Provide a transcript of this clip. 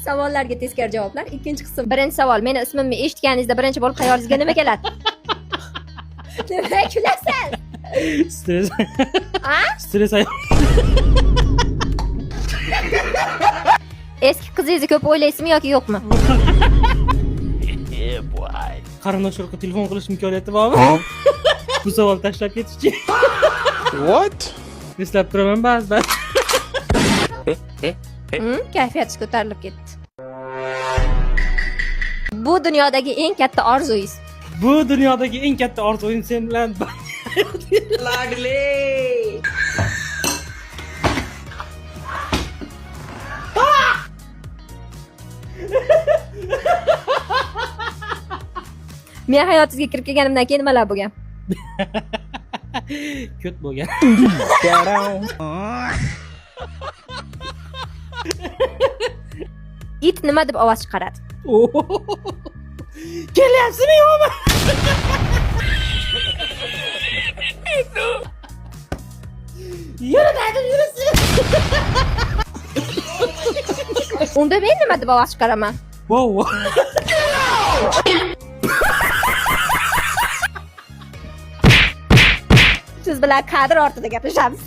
Savollarga teskari javoblar. Ikkinchi qism. Birinchi savol. Meni ismimni eshitganingizda birinchi bo'lib xayolingizga nima keladi? Nima kulasan? Stres. Ha? Stres ayol. Eski qizingizni ko'p o'ylaysizmi yoki yo'qmi? Qarindosh urug'ga telefon qilish imkoniyati bormi? Bu savol tashlab ketishchi. What? Eslab turaman ba'zan. Kayfiyatingiz ko'tarilib ketdi. Bu dunyodagi eng katta orzungiz. Bu dunyodagi eng katta orzum sen bilan. Men hayotingizga kirib kelganimdan keyin nimalar bo'lgan? Ko't bo'lgan. It nima deb ovoz chiqaradi? Kelyapsizmi yo'qmi? Yuradi, yurisi. Unda men nima deb ovoz chiqaraman? Wow. Siz bilan kadr ortida gaplashamiz.